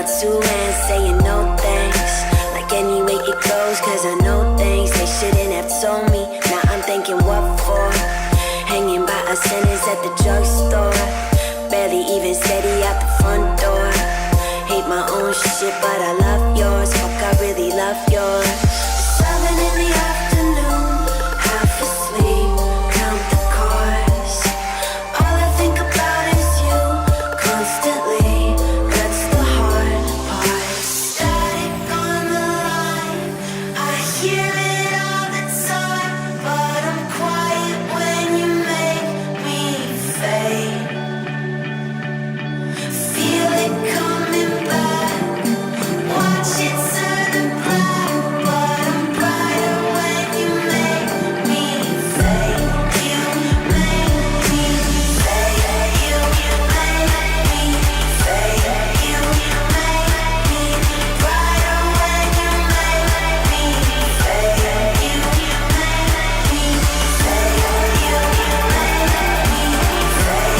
my two hands saying no thanks. Like any way it goes, cause I know things they shouldn't have told me. Now I'm thinking what for? Hanging by a sentence at the drugstore. Barely even steady out the front door. Hate my own shit, but I love yours. Fuck, I really love yours. 7 in the afternoon, half asleep, count the cars. All I think about is you, constantly. That's the hard part. Static on the line, I hear it all the time, but I'm quiet when you make me fade. Feel it coming back, watch it turn to black, but I'm brighter when you make me fade. You make me fade. You make me fade. You make me brighter when you make me fade. You make me fade. You make me fade.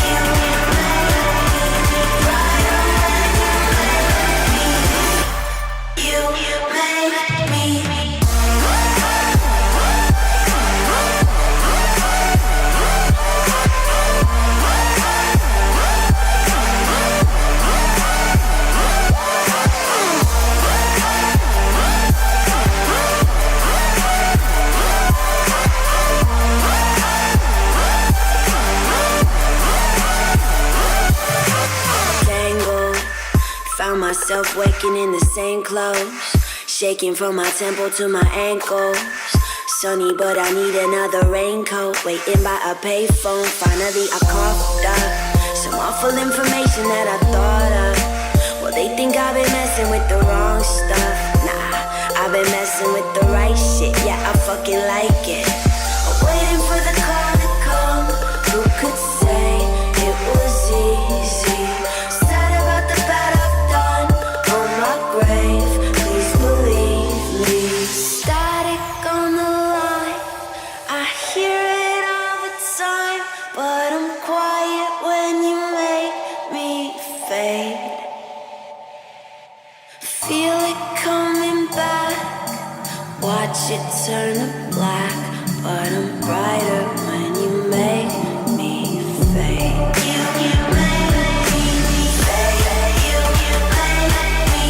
You tangled. Found myself waking in the same clothes, shaking from my temple to my ankles. Sunny, but I need another raincoat. Waiting by a payphone, finally I coughed up some awful information that I thought of. Well, they think I've been messing with the wrong stuff. Nah, I've been messing with the right shit. Yeah, I fucking like it. I'm waiting for the call to come. Who could say it was easy? Sad about the bad I've done on my grave. Please believe me. Static on the line, I hear it all the time, but I'm quiet when you make me fade. Feel it coming back, watch it turn to black, but I'm brighter when you make me fade. You make me fade. You make me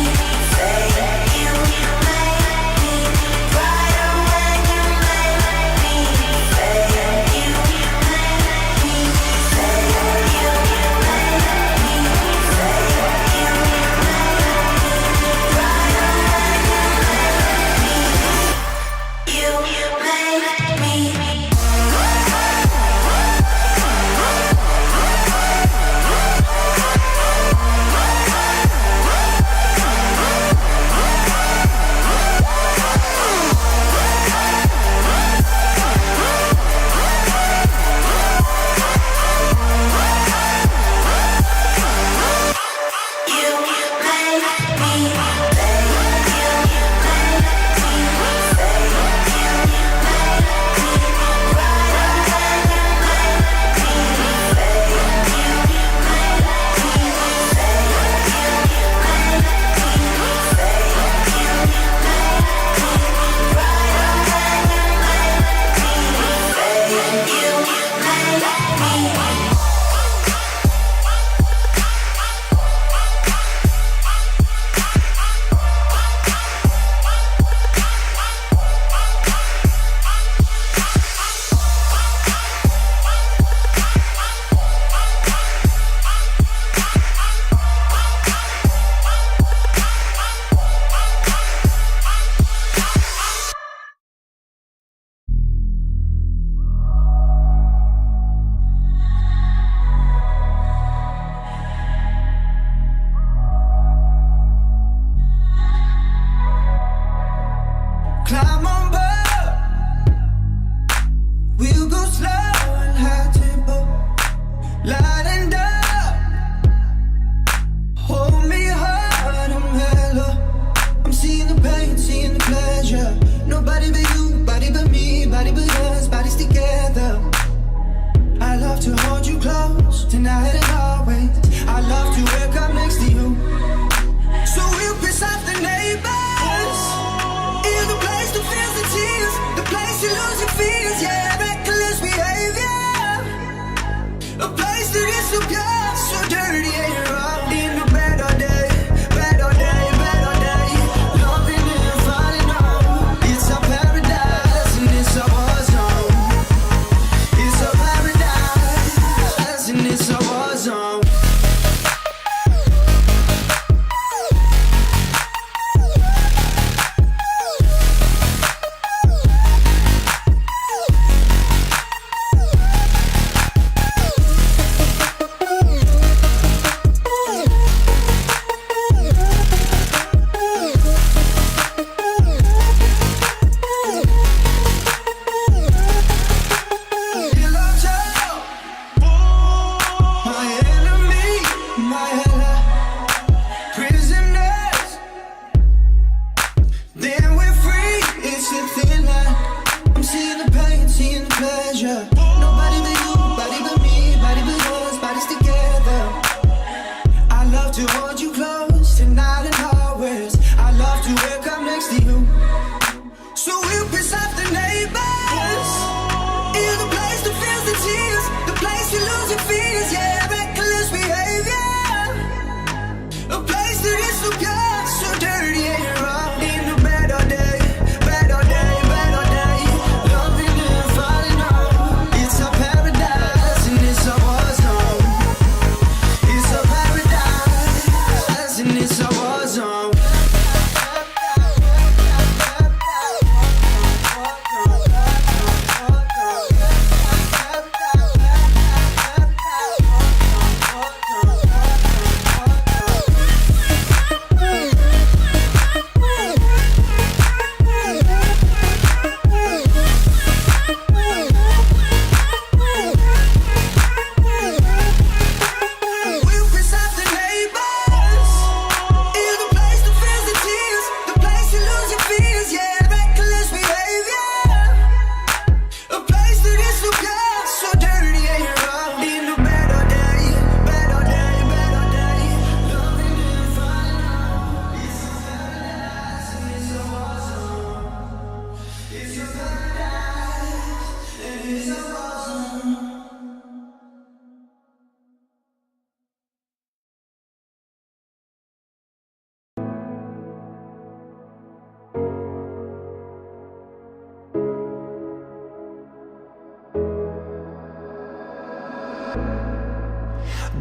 fade. You make me brighter when you make me fade. You make me fade. You make me fade. You make me brighter when you make me. Climb on board, we'll go slow and high tempo, light and dark. Hold me hard, I'm mellow. I'm seeing the pain, seeing the pleasure. Nobody but you, body but me, body but us, bodies together. I love to hold you close, tonight and always. I love to wake up next to you.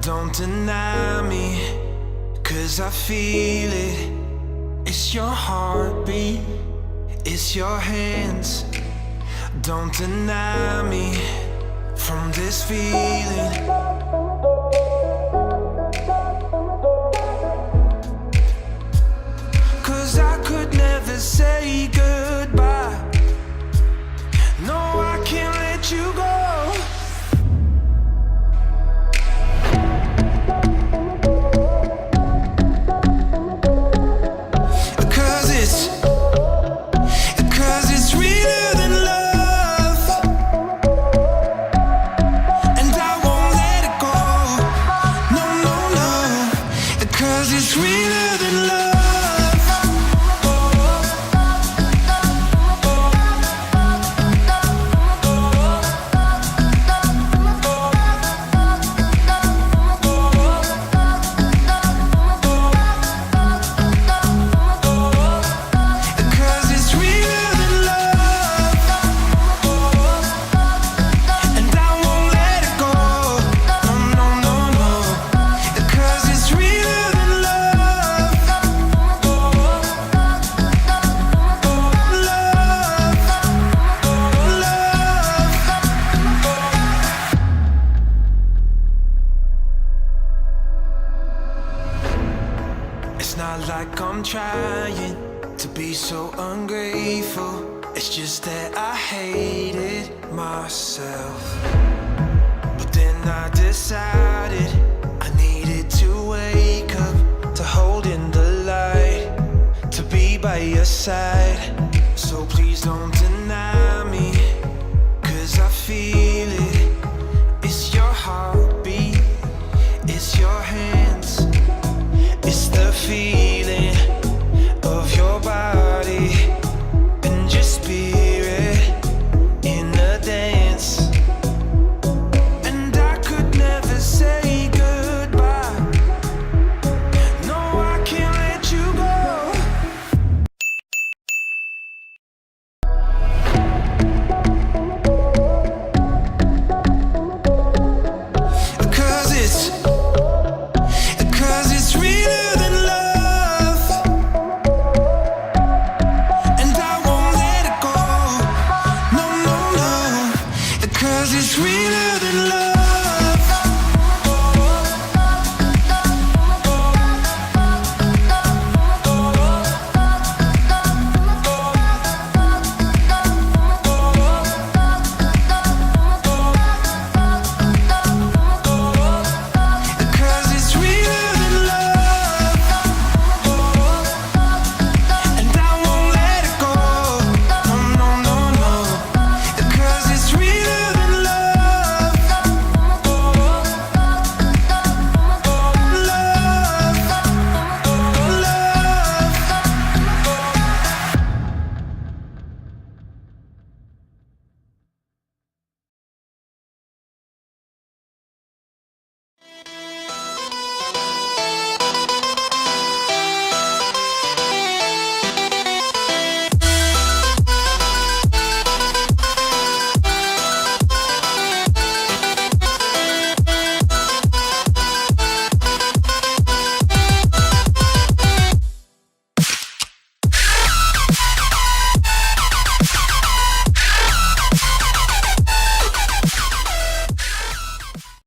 Don't deny me, 'cause I feel it. It's your heartbeat, it's your hands. Don't deny me from this feeling. 'Cause I could never say goodbye. No, I can't let you go. It's not like I'm trying to be so ungrateful. It's just that I hated myself. But then I decided